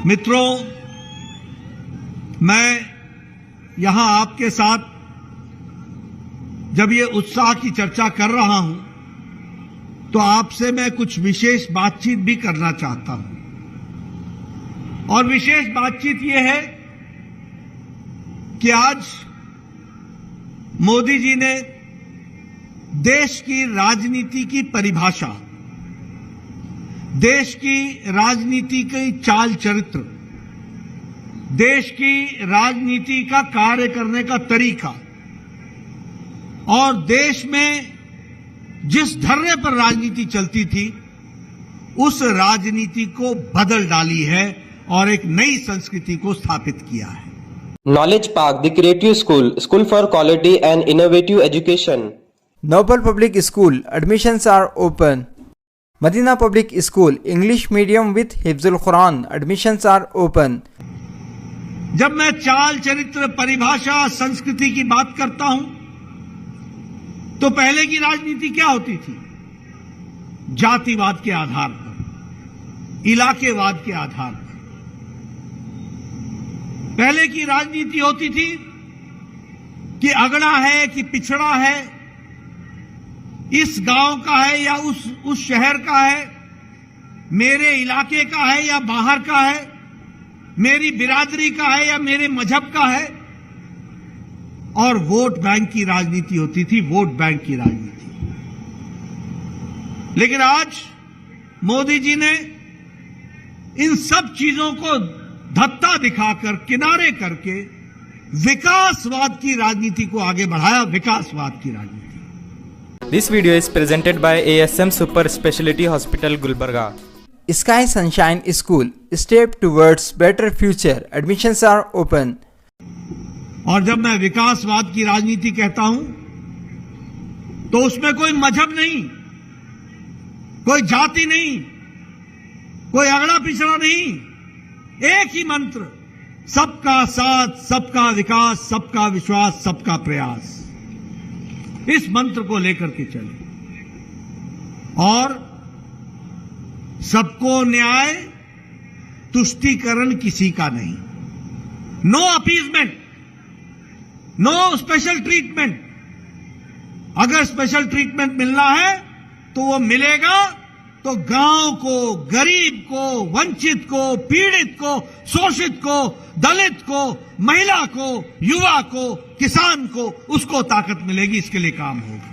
मित्रों, मैं यहां आपके साथ जब ये उत्साह की चर्चा कर रहा हूं तो आपसे मैं कुछ विशेष बातचीत भी करना चाहता हूं। और विशेष बातचीत ये है कि आज मोदी जी ने देश की राजनीति की परिभाषा, देश की राजनीति की चाल चरित्र, देश की राजनीति का कार्य करने का तरीका और देश में जिस ढर्रे पर राजनीति चलती थी उस राजनीति को बदल डाली है और एक नई संस्कृति को स्थापित किया है। Knowledge Park, the Creative School, School for Quality and Innovative Education. Noble Public School, admissions are open. Madina Public School, English Medium with Hifzul Quran, admissions are open. जब मैं चाल चरित्र, परिभाषा, संस्कृति की बात करता हूं तो पहले की राजनीति क्या होती थी? जातिवाद के आधार पर, इलाकेवाद के आधार पर। पहले की राजनीति होती थी कि अगड़ा है कि पिछड़ा है, इस गांव का है या उस शहर का है, मेरे इलाके का है या बाहर का है, मेरी बिरादरी का है या मेरे मजहब का है। और वोट बैंक की राजनीति होती थी, वोट बैंक की राजनीति। लेकिन आज मोदी जी ने इन सब चीजों को धत्ता दिखाकर, किनारे करके विकासवाद की राजनीति को आगे बढ़ाया, विकासवाद की राजनीति। This video is presented by ASM Super Speciality Hospital, Gulbarga. Sky Sunshine School, step towards better future, admissions are open. और जब मैं विकासवाद की राजनीति कहता हूं तो उसमें कोई मजहब नहीं, कोई जाति नहीं, कोई अगड़ा पिछड़ा नहीं, एक ही मंत्र, सबका साथ, सबका विकास, सबका विश्वास, सबका प्रयास। इस मंत्र को लेकर के चले और सबको न्याय, तुष्टीकरण किसी का नहीं, no appeasement, no special treatment. अगर स्पेशल ट्रीटमेंट मिलना है तो वो मिलेगा तो गांव को, गरीब को, वंचित को, पीड़ित को, शोषित को, दलित को, महिला को, युवा को, किसान को, उसको ताकत मिलेगी। इसके लिए काम होगा।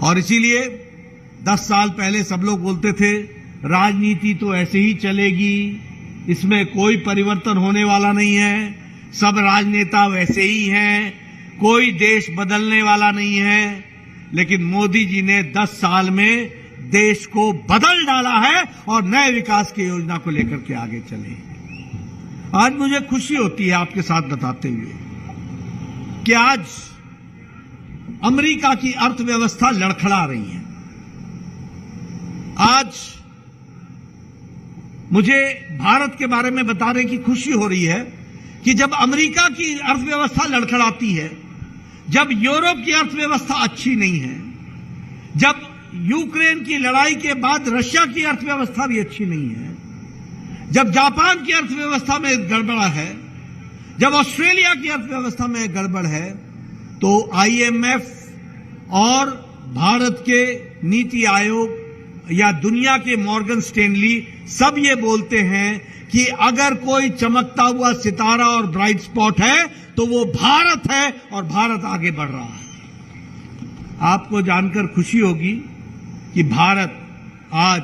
और इसीलिए 10 साल पहले सब लोग बोलते थे राजनीति तो ऐसे ही चलेगी, इसमें कोई परिवर्तन होने वाला नहीं है, सब राजनेता वैसे ही हैं, कोई देश बदलने वाला नहीं है। लेकिन मोदी जी ने 10 साल में देश को बदल डाला है और नए विकास की योजना को लेकर के आगे चले। आज मुझे खुशी होती है आपके साथ बताते हुए कि आज अमेरिका की अर्थव्यवस्था लड़खड़ा रही है। आज मुझे भारत के बारे में बताने की खुशी हो रही है कि जब अमेरिका की अर्थव्यवस्था लड़खड़ाती है, जब यूरोप की अर्थव्यवस्था अच्छी नहीं है, जब यूक्रेन की लड़ाई के बाद रशिया की अर्थव्यवस्था भी अच्छी नहीं है, जब जापान की अर्थव्यवस्था में गड़बड़ा है, जब ऑस्ट्रेलिया की अर्थव्यवस्था में गड़बड़ है, तो आईएमएफ और भारत के नीति आयोग या दुनिया के मॉर्गन स्टैनली सब ये बोलते हैं कि अगर कोई चमकता हुआ सितारा और ब्राइट स्पॉट है तो वो भारत है और भारत आगे बढ़ रहा है। आपको जानकर खुशी होगी कि भारत आज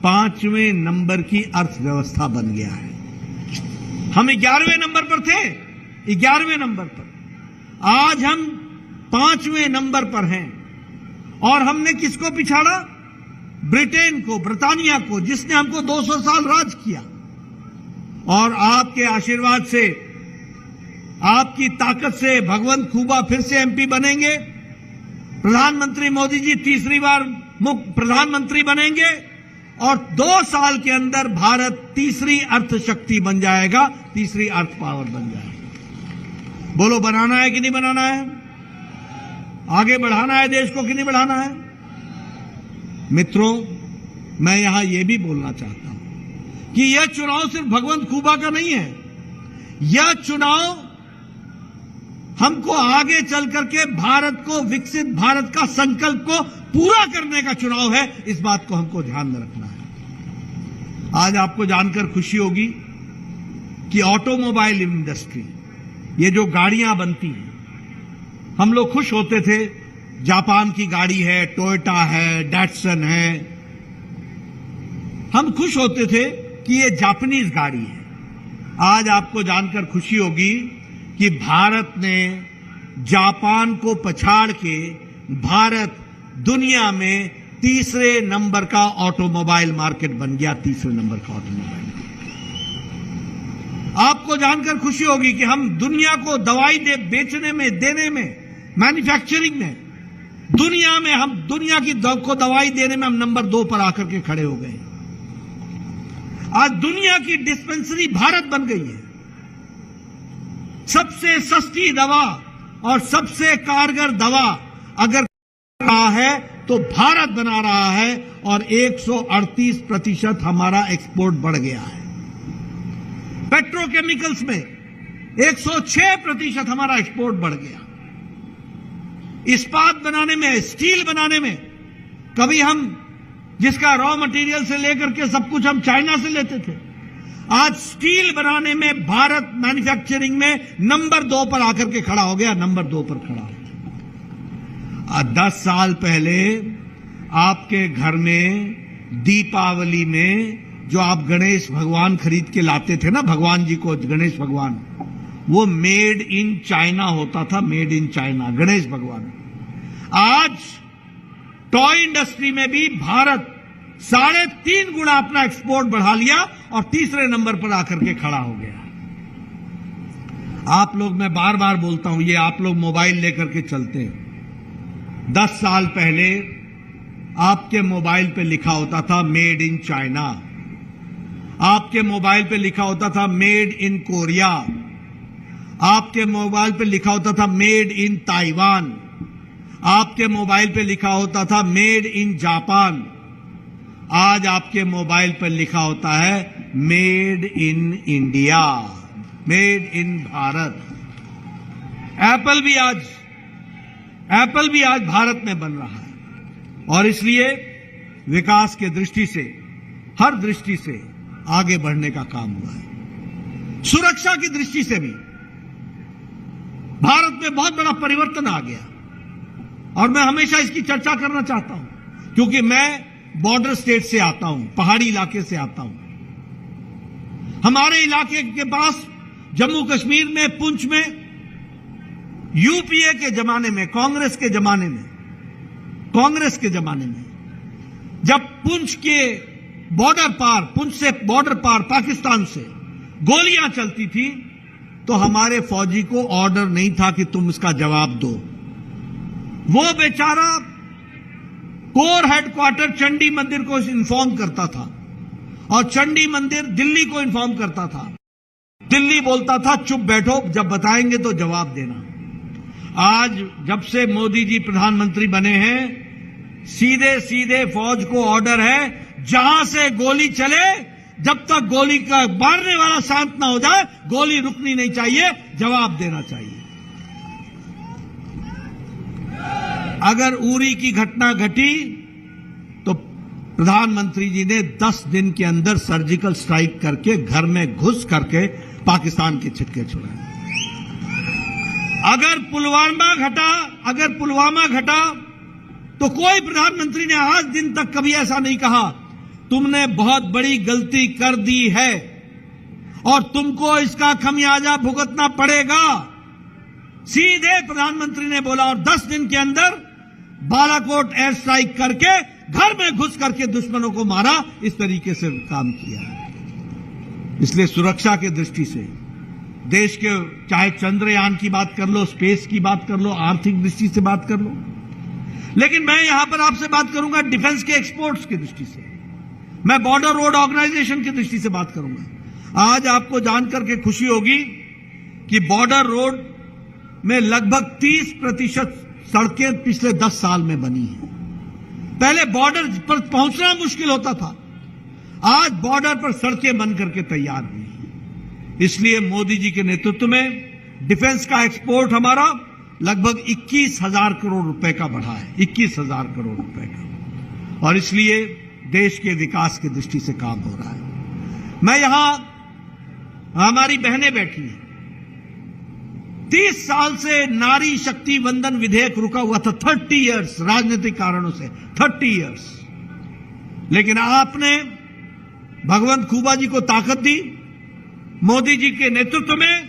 5वें नंबर की अर्थव्यवस्था बन गया है। हम 11वें नंबर पर थे, 11वें नंबर पर, आज हम 5वें नंबर पर हैं। और हमने किसको पिछाड़ा? ब्रिटेन को, ब्रिटानिया को, जिसने हमको 200 साल राज किया। और आपके आशीर्वाद से, आपकी ताकत से भगवंत खूबा फिर से एमपी बनेंगे। प्रधानमंत्री मोदी जी तीसरी बार प्रधानमंत्री बनेंगे और 2 साल के अंदर भारत तीसरी अर्थशक्ति बन जाएगा, तीसरी अर्थ पावर बन जाएगा। बोलो, बनाना है कि नहीं बनाना है? आगे बढ़ाना है देश को कि नहीं बढ़ाना है? मित्रों, मैं यहां यह भी बोलना चाहता हूं कि यह चुनाव सिर्फ भगवंत खूबा का नहीं है, यह चुनाव हमको आगे चल करके भारत को, विकसित भारत का संकल्प को पूरा करने का चुनाव है। इस बात को हमको ध्यान में रखना है। आज आपको जानकर खुशी होगी कि ऑटोमोबाइल इंडस्ट्री, ये जो गाड़ियां बनती हैं, हम लोग खुश होते थे, जापान की गाड़ी है, टोयोटा है, डैटसन है, हम खुश होते थे कि ये जापानीज गाड़ी है। आज आपको जानकर खुशी होगी कि भारत ने जापान को पछाड़ के भारत दुनिया में तीसरे नंबर का ऑटोमोबाइल मार्केट बन गया, तीसरे नंबर का ऑटोमोबाइल। आपको जानकर खुशी होगी कि हम दुनिया को दवाई बेचने में, देने में, मैन्युफैक्चरिंग में, दुनिया में हम दुनिया की को दवाई देने में हम नंबर 2 पर आकर के खड़े हो गए। आज दुनिया की डिस्पेंसरी भारत बन गई है। सबसे सस्ती दवा और सबसे कारगर दवा अगर रहा है तो भारत बना रहा है, और 138% हमारा एक्सपोर्ट बढ़ गया है। पेट्रोकेमिकल्स में 106% हमारा एक्सपोर्ट बढ़ गया। इस्पात बनाने में, स्टील बनाने में, कभी हम जिसका रॉ मटेरियल से लेकर के सब कुछ हम चाइना से लेते थे, आज स्टील बनाने में भारत मैन्युफैक्चरिंग में नंबर 2 पर आकर के खड़ा हो गया, नंबर 2 पर खड़ा हो गया। 10 साल पहले आपके घर में दीपावली में जो आप गणेश भगवान खरीद के लाते थे ना, भगवान जी को, गणेश भगवान, वो मेड इन चाइना होता था, मेड इन चाइना गणेश भगवान। आज टॉय इंडस्ट्री में भी भारत 3.5 गुना अपना एक्सपोर्ट बढ़ा लिया और तीसरे नंबर पर आकर के खड़ा हो गया। आप लोग, मैं बार बार बोलता हूं, ये आप लोग मोबाइल लेकर के चलते हैं। 10 साल पहले आपके मोबाइल पे लिखा होता था मेड इन चाइना, आपके मोबाइल पे लिखा होता था मेड इन कोरिया, आपके मोबाइल पे लिखा होता था मेड इन ताइवान, आपके मोबाइल पे लिखा होता था मेड इन जापान। आज आपके मोबाइल पर लिखा होता है made in India, made in Bharat. Apple भी आज भारत में बन रहा है, और इसलिए विकास के दृष्टि से, हर दृष्टि से आगे बढ़ने का काम हुआ है। सुरक्षा की दृष्टि से भी भारत में बहुत बड़ा परिवर्तन आ गया, और मैं हमेशा इसकी चर्चा करना चाहता हूं, क्योंकि मैं बॉर्डर स्टेट से आता हूं, पहाड़ी इलाके से आता हूं। हमारे इलाके के पास जम्मू कश्मीर में, पुंछ में, यूपीए के जमाने में, कांग्रेस के जमाने में जब पुंछ के बॉर्डर पार, पुंछ से बॉर्डर पार पाकिस्तान से गोलियां चलती थी, तो हमारे फौजी को ऑर्डर नहीं था कि तुम इसका जवाब दो। वो बेचारा कोर हेडक्वार्टर चंडी मंदिर को इन्फॉर्म करता था, और चंडी मंदिर दिल्ली को इन्फॉर्म करता था। दिल्ली बोलता था चुप बैठो, जब बताएंगे तो जवाब देना। आज जब से मोदी जी प्रधानमंत्री बने हैं, सीधे सीधे फौज को ऑर्डर है, जहां से गोली चले, जब तक गोली का मारने वाला शांत ना हो जाए, गोली रुकनी नहीं चाहिए, जवाब देना चाहिए। अगर उरी की घटना घटी तो प्रधानमंत्री जी ने 10 दिन के अंदर सर्जिकल स्ट्राइक करके घर में घुस करके पाकिस्तान के छिक्के छुड़ाए। अगर पुलवामा घटा तो कोई प्रधानमंत्री ने आज दिन तक कभी ऐसा नहीं कहा तुमने बहुत बड़ी गलती कर दी है और तुमको इसका खमियाजा भुगतना पड़ेगा। सीधे प्रधानमंत्री ने बोला, और 10 दिन के अंदर बालाकोट एयर स्ट्राइक करके घर में घुस करके दुश्मनों को मारा। इस तरीके से काम किया। इसलिए सुरक्षा की दृष्टि से देश के, चाहे चंद्रयान की बात कर लो, स्पेस की बात कर लो, आर्थिक दृष्टि से बात कर लो, लेकिन मैं यहां पर आपसे बात करूंगा डिफेंस के एक्सपोर्ट्स की दृष्टि से, मैं बॉर्डर रोड ऑर्गेनाइजेशन की दृष्टि से बात करूंगा। आज आपको जानकर के खुशी होगी कि बॉर्डर रोड में लगभग 30% सड़कें पिछले 10 साल में बनी हैं। पहले बॉर्डर पर पहुंचना मुश्किल होता था, आज बॉर्डर पर सड़कें बन करके तैयार हुई हैं। इसलिए मोदी जी के नेतृत्व में डिफेंस का एक्सपोर्ट हमारा लगभग 21,000 करोड़ रुपए का बढ़ा है, 21,000 करोड़ रुपए का। और इसलिए देश के विकास की दृष्टि से काम हो रहा है। मैं यहां, हमारी बहनें बैठी हैं, 30 साल से नारी शक्ति वंदन विधेयक रुका हुआ था, 30 इयर्स, राजनीतिक कारणों से 30 इयर्स। लेकिन आपने भगवंत खूबा जी को ताकत दी, मोदी जी के नेतृत्व में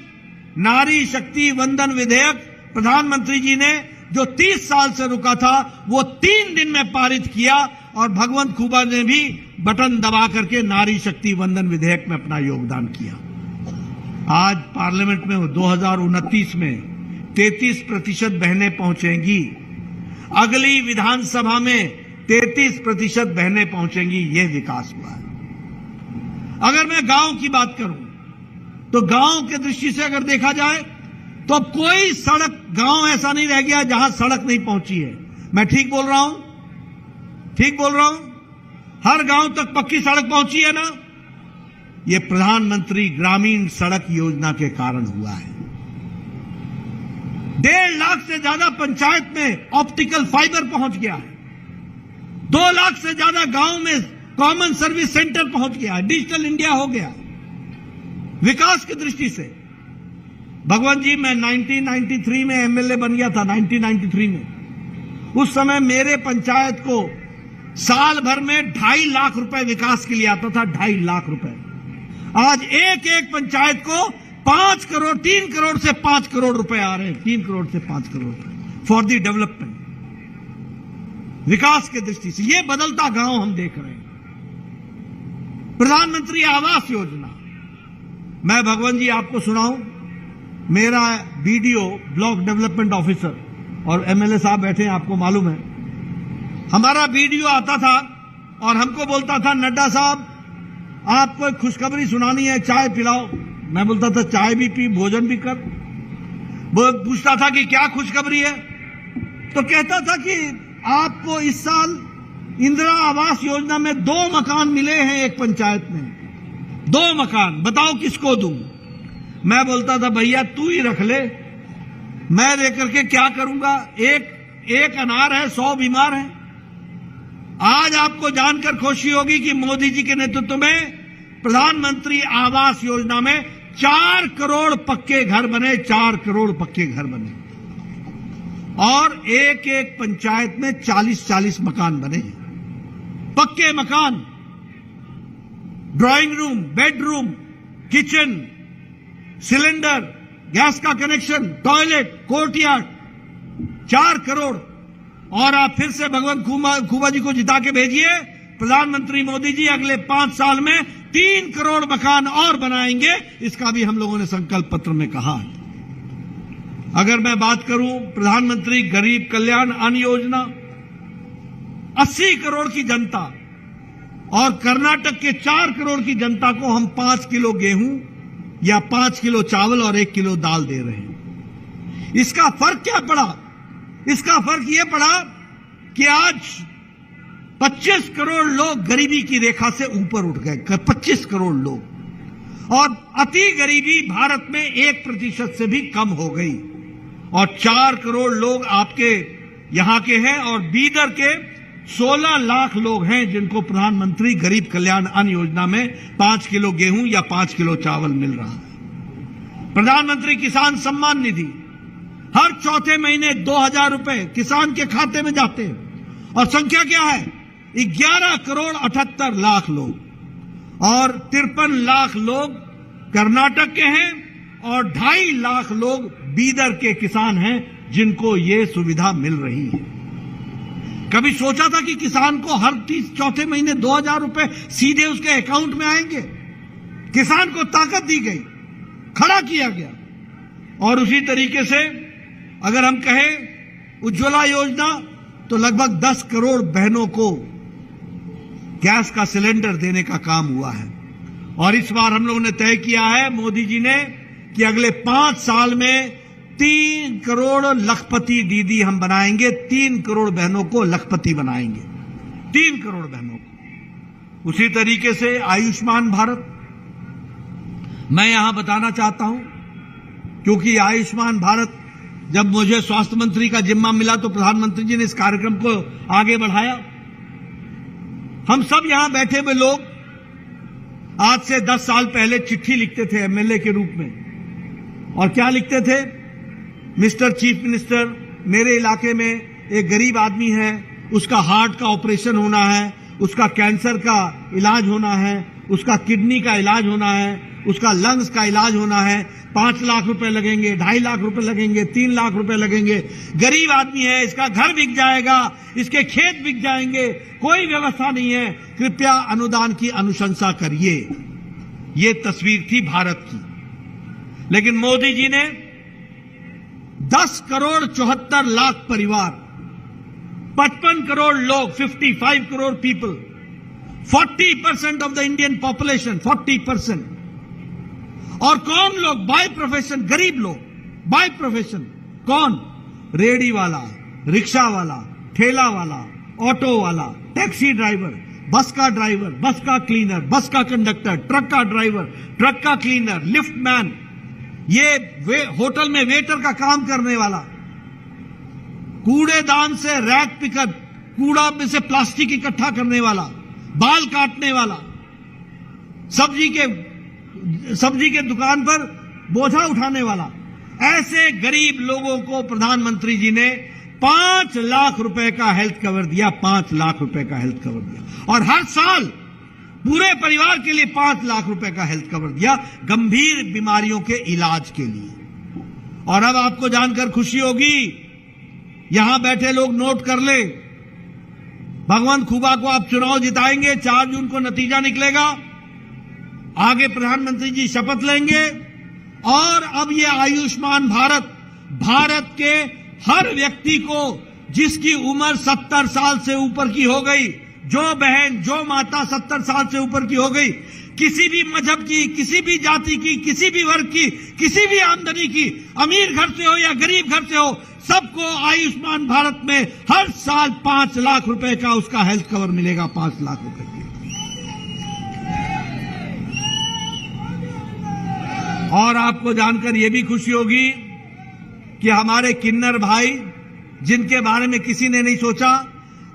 नारी शक्ति वंदन विधेयक प्रधानमंत्री जी ने जो 30 साल से रुका था वो 3 दिन में पारित किया, और भगवंत खूबा ने भी बटन दबा करके नारी शक्ति वंदन विधेयक में अपना योगदान किया। आज पार्लियामेंट में 2029 में 33% बहनें पहुंचेंगी, अगली विधानसभा में 33% बहनें पहुंचेंगी। यह विकास हुआ है। अगर मैं गांव की बात करूं तो गांव के दृष्टि से अगर देखा जाए तो कोई सड़क, गांव ऐसा नहीं रह गया जहां सड़क नहीं पहुंची है। मैं ठीक बोल रहा हूं? ठीक बोल रहा हूं? हर गांव तक पक्की सड़क पहुंची है ना? यह प्रधानमंत्री ग्रामीण सड़क योजना के कारण हुआ है। 1.5 लाख से ज्यादा पंचायत में ऑप्टिकल फाइबर पहुंच गया है। 2 लाख से ज्यादा गांव में कॉमन सर्विस सेंटर पहुंच गया है। डिजिटल इंडिया हो गया। विकास की दृष्टि से भगवान जी, मैं 1993 में एमएलए बन गया था, 1993 में। उस समय मेरे पंचायत को साल भर में 2.5 लाख रुपए विकास के लिए आता था, 2.5 लाख रुपए। आज एक एक पंचायत को 5 करोड़, 3 करोड़ से 5 करोड़ रुपए आ रहे हैं, 3 करोड़ से 5 करोड़ रुपए फॉर दी डेवलपमेंट। विकास की दृष्टि से यह बदलता गांव हम देख रहे हैं। प्रधानमंत्री आवास योजना, मैं भगवान जी आपको सुनाऊं, मेरा बीडीओ ब्लॉक डेवलपमेंट ऑफिसर और एमएलए साहब बैठे हैं, आपको मालूम है। हमारा बीडीओ आता था और हमको बोलता था, नड्डा साहब आपको एक खुशखबरी सुनानी है, चाय पिलाओ। मैं बोलता था चाय भी पी, भोजन भी कर। वो पूछता था कि क्या खुशखबरी है, तो कहता था कि आपको इस साल इंदिरा आवास योजना में 2 मकान मिले हैं एक पंचायत में, 2 मकान, बताओ किसको दूं। मैं बोलता था भैया तू ही रख ले, मैं लेकर के क्या करूंगा, एक अनार है, 100 बीमार हैं। आज आपको जानकर खुशी होगी कि मोदी जी के नेतृत्व में प्रधानमंत्री आवास योजना में 4 करोड़ पक्के घर बने, 4 करोड़ पक्के घर बने, और एक एक पंचायत में 40-40 मकान बने, पक्के मकान, drawing room, bedroom, kitchen, cylinder, gas का कनेक्शन, टॉयलेट, कोर्टयार्ड, 4 करोड़। और आप फिर से भगवंत खूबा जी को जिता के भेजिए, प्रधानमंत्री मोदी जी अगले 5 साल में 3 करोड़ मकान और बनाएंगे। इसका भी हम लोगों ने संकल्प पत्र में कहा है। अगर मैं बात करूं प्रधानमंत्री गरीब कल्याण अन्न योजना, 80 करोड़ की जनता और कर्नाटक के 4 करोड़ की जनता को हम 5 किलो गेहूं या 5 किलो चावल और 1 किलो दाल दे रहे हैं। इसका फर्क क्या पड़ा? इसका फर्क यह पड़ा कि आज 25 करोड़ लोग गरीबी की रेखा से ऊपर उठ गए, 25 करोड़ लोग, और अति गरीबी भारत में 1% से भी कम हो गई, और 4 करोड़ लोग आपके यहां के हैं, और बीदर के 16 लाख लोग हैं जिनको प्रधानमंत्री गरीब कल्याण अन्न योजना में 5 किलो गेहूं या 5 किलो चावल मिल रहा है। प्रधानमंत्री किसान सम्मान निधि, हर चौथे महीने 2,000 रुपए किसान के खाते में जाते हैं, और संख्या क्या है? 11 करोड़ 78 लाख लोग, और 53 लाख लोग कर्नाटक के हैं, और 2.5 लाख लोग बीदर के किसान हैं जिनको ये सुविधा मिल रही है। कभी सोचा था कि किसान को हर चौथे महीने 2,000 रुपए सीधे उसके अकाउंट में आएंगे? किसान को ताकत दी गई, खड़ा किया गया। और उसी तरीके से अगर हम कहें उज्ज्वला योजना, तो लगभग 10 करोड़ बहनों को गैस का सिलेंडर देने का काम हुआ है। और इस बार हम लोगों ने तय किया है, मोदी जी ने, कि अगले 5 साल में 3 करोड़ लखपति दीदी हम बनाएंगे, 3 करोड़ बहनों को लखपति बनाएंगे, 3 करोड़ बहनों को। उसी तरीके से आयुष्मान भारत, मैं यहां बताना चाहता हूं, क्योंकि आयुष्मान भारत जब मुझे स्वास्थ्य मंत्री का जिम्मा मिला तो प्रधानमंत्री जी ने इस कार्यक्रम को आगे बढ़ाया। हम सब यहां बैठे हुए लोग आज से 10 साल पहले चिट्ठी लिखते थे एमएलए के रूप में, और क्या लिखते थे? मिस्टर चीफ मिनिस्टर, मेरे इलाके में एक गरीब आदमी है, उसका हार्ट का ऑपरेशन होना है, उसका कैंसर का इलाज होना है, उसका किडनी का इलाज होना है, उसका लंग्स का इलाज होना है, 5 लाख रुपए लगेंगे, 2.5 लाख रुपए लगेंगे, 3 लाख रुपए लगेंगे। गरीब आदमी है, इसका घर बिक जाएगा, इसके खेत बिक जाएंगे, कोई व्यवस्था नहीं है, कृपया अनुदान की अनुशंसा करिए। ये तस्वीर थी भारत की। लेकिन मोदी जी ने 10 करोड़ 74 लाख परिवार, 55 करोड़ लोग, 55 crore people, 40% of the Indian population, 40%। और कौन लोग? बाय प्रोफेशन, गरीब लोग, बाय प्रोफेशन। कौन? रेडी वाला, रिक्शा वाला, ठेला वाला, ऑटो वाला, टैक्सी ड्राइवर, बस का ड्राइवर, बस का क्लीनर, बस का कंडक्टर, ट्रक का ड्राइवर, ट्रक का क्लीनर, लिफ्ट मैन, ये होटल में वेटर का काम करने वाला, कूड़ेदान से रैक पिकर, कूड़ा में से प्लास्टिक इकट्ठा करने वाला, बाल काटने वाला, सब्जी के दुकान पर बोझा उठाने वाला, ऐसे गरीब लोगों को प्रधानमंत्री जी ने 5 लाख रुपए का हेल्थ कवर दिया, 5 लाख रुपए का हेल्थ कवर दिया। और हर साल पूरे परिवार के लिए 5 लाख रुपए का हेल्थ कवर दिया, गंभीर बीमारियों के इलाज के लिए। और अब आपको जानकर खुशी होगी, यहां बैठे लोग नोट कर ले, भगवंत खुबा को आप चुनाव जिताएंगे, 4 जून को नतीजा निकलेगा, आगे प्रधानमंत्री जी शपथ लेंगे, और अब ये आयुष्मान भारत, भारत के हर व्यक्ति को जिसकी उम्र 70 साल से ऊपर की हो गई, जो बहन, जो माता 70 साल से ऊपर की हो गई, किसी भी मजहब की, किसी भी जाति की, किसी भी वर्ग की, किसी भी आमदनी की, अमीर घर से हो या गरीब घर से हो, सबको आयुष्मान भारत में हर साल 5 लाख रुपए का उसका हेल्थ कवर मिलेगा, 5 लाख रुपए की। और आपको जानकर यह भी खुशी होगी कि हमारे किन्नर भाई, जिनके बारे में किसी ने नहीं सोचा,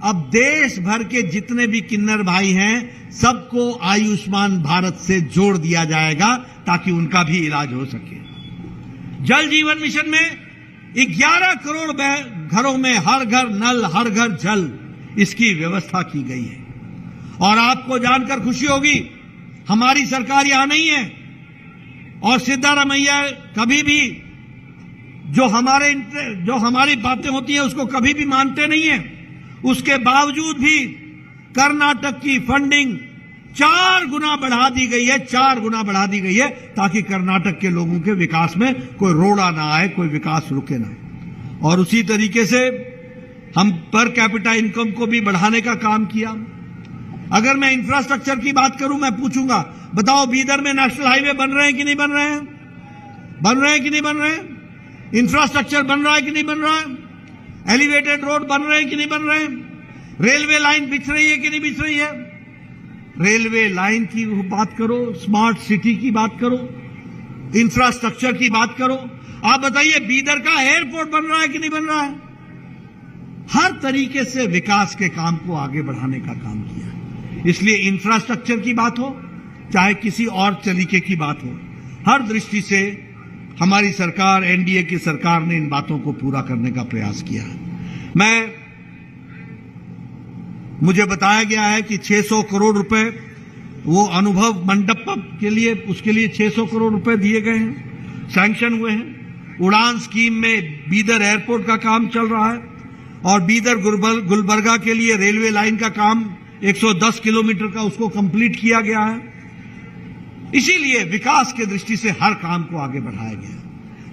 अब देश भर के जितने भी किन्नर भाई हैं, सबको आयुष्मान भारत से जोड़ दिया जाएगा ताकि उनका भी इलाज हो सके। जल जीवन मिशन में 11 करोड़ घरों में हर घर नल, हर घर जल, इसकी व्यवस्था की गई है। और आपको जानकर खुशी होगी, हमारी सरकार यहां नहीं है, और सिद्धारमैया कभी भी जो हमारी बातें होती हैं उसको कभी भी मानते नहीं है। उसके बावजूद भी कर्नाटक की फंडिंग 4 गुना बढ़ा दी गई है, 4 गुना बढ़ा दी गई है, ताकि कर्नाटक के लोगों के विकास में कोई रोड़ा ना आए, कोई विकास रुके ना। और उसी तरीके से हम पर कैपिटा इनकम को भी बढ़ाने का काम किया। अगर मैं इंफ्रास्ट्रक्चर की बात करूं, मैं पूछूंगा, बताओ बीदर में नेशनल हाईवे बन रहे हैं कि नहीं बन रहे हैं? बन रहे हैं कि नहीं बन रहे हैं? इंफ्रास्ट्रक्चर बन रहा है कि नहीं बन रहा है? एलिवेटेड रोड बन रहे हैं कि नहीं बन रहे हैं? रेलवे लाइन बिछ रही है कि नहीं बिछ रही है? रेलवे लाइन की बात करो, स्मार्ट सिटी की बात करो, इंफ्रास्ट्रक्चर की बात करो। आप बताइए, बीदर का एयरपोर्ट बन रहा है कि नहीं बन रहा है? हर तरीके से विकास के काम को आगे बढ़ाने का काम किया। इसलिए इंफ्रास्ट्रक्चर की बात हो, चाहे किसी और तरीके की बात हो, हर दृष्टि से हमारी सरकार, एनडीए की सरकार ने इन बातों को पूरा करने का प्रयास किया है। मुझे बताया गया है कि 600 करोड़ रुपए वो अनुभव मंडप के लिए, उसके लिए 600 करोड़ रुपए दिए गए हैं, सैंक्शन हुए हैं। उड़ान स्कीम में बीदर एयरपोर्ट का काम चल रहा है, और बीदर गुलबर्गा के लिए रेलवे लाइन का काम 110 किलोमीटर का उसको कंप्लीट किया गया है। इसीलिए विकास के दृष्टि से हर काम को आगे बढ़ाया गया।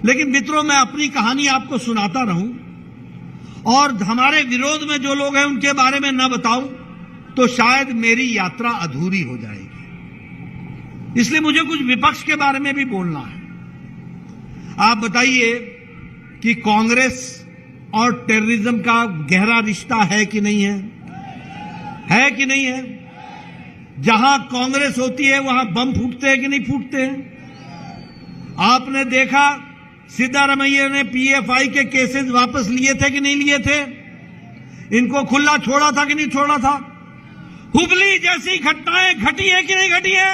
लेकिन मित्रों, मैं अपनी कहानी आपको सुनाता रहूं और हमारे विरोध में जो लोग हैं उनके बारे में न बताऊं तो शायद मेरी यात्रा अधूरी हो जाएगी। इसलिए मुझे कुछ विपक्ष के बारे में भी बोलना है। आप बताइए कि कांग्रेस और टेररिज्म का गहरा रिश्ता है कि नहीं है? है कि नहीं है? जहां कांग्रेस होती है वहां बम फूटते हैं कि नहीं फूटते हैं? आपने देखा सिद्धारमैया ने पीएफआई के केसेस वापस लिए थे कि नहीं लिए थे? इनको खुला छोड़ा था कि नहीं छोड़ा था? हुबली जैसी घटनाएं घटी है कि नहीं घटी है?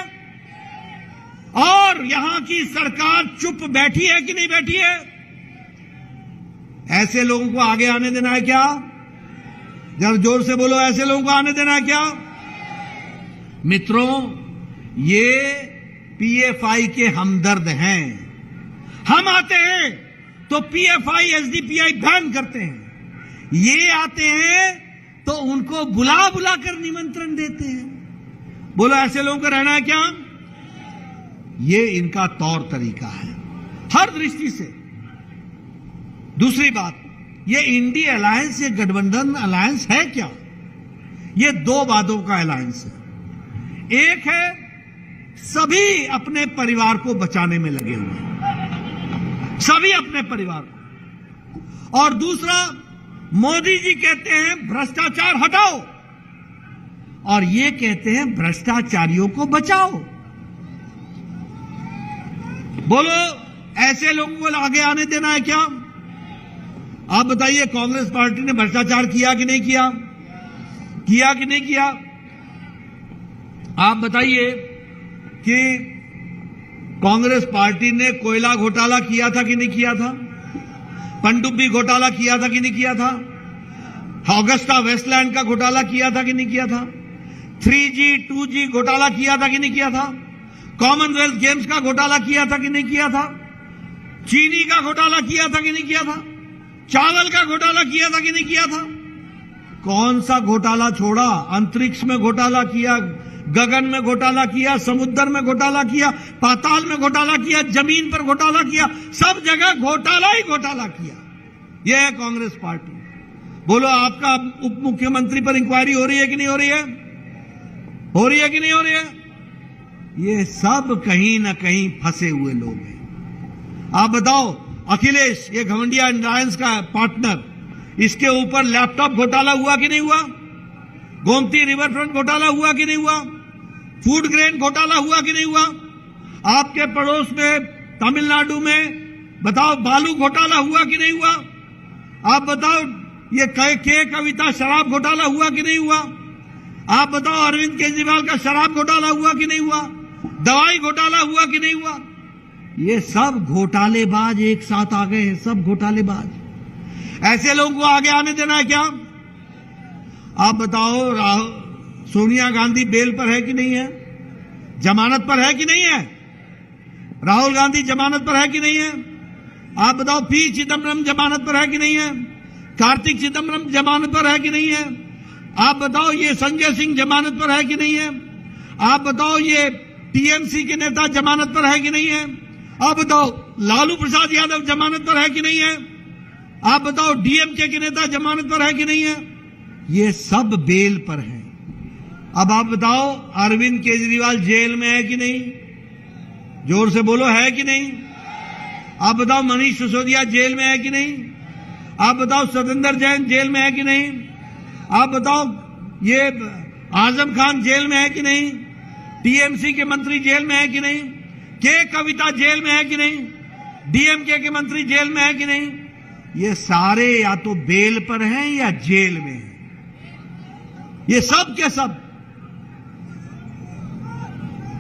और यहां की सरकार चुप बैठी है कि नहीं बैठी है? ऐसे लोगों को आगे आने देना है क्या? जरा जोर से बोलो, ऐसे लोगों को आने देना है क्या? मित्रों, ये पीएफआई के हमदर्द हैं। हम आते हैं तो पीएफआई एसडीपीआई बैन करते हैं, ये आते हैं तो उनको बुला बुला कर निमंत्रण देते हैं। बोलो, ऐसे लोगों को रहना है क्या? ये इनका तौर तरीका है हर दृष्टि से। दूसरी बात, ये इंडी अलायंस, ये गठबंधन अलायंस है क्या? ये दो वादों का अलायंस है। एक है सभी अपने परिवार को बचाने में लगे हुए हैं, सभी अपने परिवार को, और दूसरा मोदी जी कहते हैं भ्रष्टाचार हटाओ, और ये कहते हैं भ्रष्टाचारियों को बचाओ। बोलो, ऐसे लोगों को आगे आने देना है क्या? आप बताइए, कांग्रेस पार्टी ने भ्रष्टाचार किया कि नहीं किया? किया कि नहीं किया? आप बताइए कि कांग्रेस पार्टी ने कोयला घोटाला किया था कि नहीं किया था? पनडुब्बी घोटाला किया था कि नहीं किया था? ऑगस्टा वेस्टलैंड का घोटाला किया था कि नहीं किया था? 3G 2G घोटाला किया था कि नहीं किया था? कॉमनवेल्थ गेम्स का घोटाला किया था कि नहीं किया था? चीनी का घोटाला किया था कि नहीं किया था? चावल का घोटाला किया था कि नहीं किया था? कौन सा घोटाला छोड़ा? अंतरिक्ष में घोटाला किया, गगन में घोटाला किया, समुद्र में घोटाला किया, पाताल में घोटाला किया, जमीन पर घोटाला किया, सब जगह घोटाला ही घोटाला किया। यह है कांग्रेस पार्टी। बोलो, आपका उप मुख्यमंत्री पर इंक्वायरी हो रही है कि नहीं हो रही है? हो रही है कि नहीं हो रही है? ये सब कहीं ना कहीं फंसे हुए लोग हैं। आप बताओ, अखिलेश, ये घमंडिया अलायंस का पार्टनर, इसके ऊपर लैपटॉप घोटाला हुआ कि नहीं हुआ? गोमती रिवरफ्रंट घोटाला हुआ कि नहीं हुआ? फूड ग्रेन घोटाला हुआ कि नहीं हुआ? आपके पड़ोस में तमिलनाडु में बताओ, बालू घोटाला हुआ कि नहीं हुआ? आप बताओ, ये के कविता शराब घोटाला हुआ कि नहीं हुआ? आप बताओ, अरविंद केजरीवाल का शराब घोटाला हुआ कि नहीं हुआ? दवाई घोटाला हुआ कि नहीं हुआ? ये सब घोटालेबाज एक साथ आ गए हैं, सब घोटालेबाज। ऐसे लोगों को आगे आने देना है क्या? आप बताओ, सोनिया गांधी बेल पर है कि नहीं है? जमानत पर है कि नहीं है? राहुल गांधी जमानत पर है कि नहीं है? आप बताओ, पी चिदम्बरम जमानत पर है कि नहीं है? कार्तिक चिदम्बरम जमानत पर है कि नहीं है? आप बताओ, ये संजय सिंह जमानत पर है कि नहीं है? आप बताओ, ये टीएमसी के नेता जमानत पर है कि नहीं है? आप बताओ, लालू प्रसाद यादव जमानत पर है कि नहीं है? आप बताओ, डीएमके के नेता जमानत पर है कि नहीं है? ये सब बेल पर है। अब आप बताओ, अरविंद केजरीवाल जेल में है कि नहीं? जोर से बोलो, है कि नहीं? आप बताओ, मनीष सिसोदिया जेल में है कि नहीं? आप बताओ, सतेंद्र जैन जेल में है कि नहीं? आप बताओ, ये आजम खान जेल में है कि नहीं? टीएमसी के मंत्री जेल में है कि नहीं? के कविता जेल में है कि नहीं? डीएमके के मंत्री जेल में है कि नहीं? ये सारे या तो बेल पर हैं या जेल में हैं। ये सब के सब।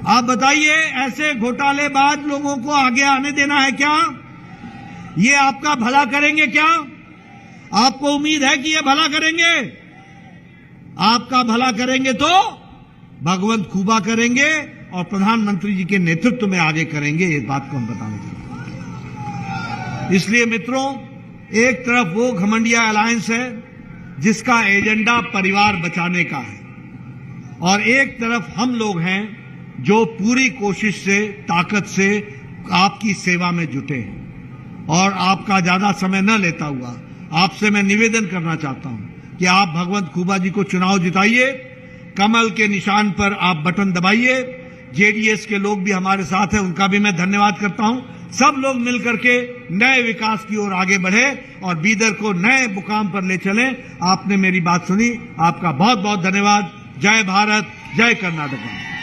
आप बताइए, ऐसे घोटालेबाज लोगों को आगे आने देना है क्या? ये आपका भला करेंगे क्या? आपको उम्मीद है कि ये भला करेंगे? आपका भला करेंगे तो भगवंत खूबा करेंगे और प्रधानमंत्री जी के नेतृत्व में आगे करेंगे, इस बात को हम बताने चाहते हैं। इसलिए मित्रों, एक तरफ वो घमंडिया अलायंस है जिसका एजेंडा परिवार बचाने का है, और एक तरफ हम लोग हैं जो पूरी कोशिश से, ताकत से आपकी सेवा में जुटे हैं। और आपका ज्यादा समय न लेता हुआ आपसे मैं निवेदन करना चाहता हूं कि आप भगवंत खूबा जी को चुनाव जिताइए, कमल के निशान पर आप बटन दबाइए। जेडीएस के लोग भी हमारे साथ हैं, उनका भी मैं धन्यवाद करता हूं। सब लोग मिलकर के नए विकास की ओर आगे बढ़े और बीदर को नए मुकाम पर ले चलें। आपने मेरी बात सुनी, आपका बहुत बहुत धन्यवाद। जय भारत, जय कर्नाटका।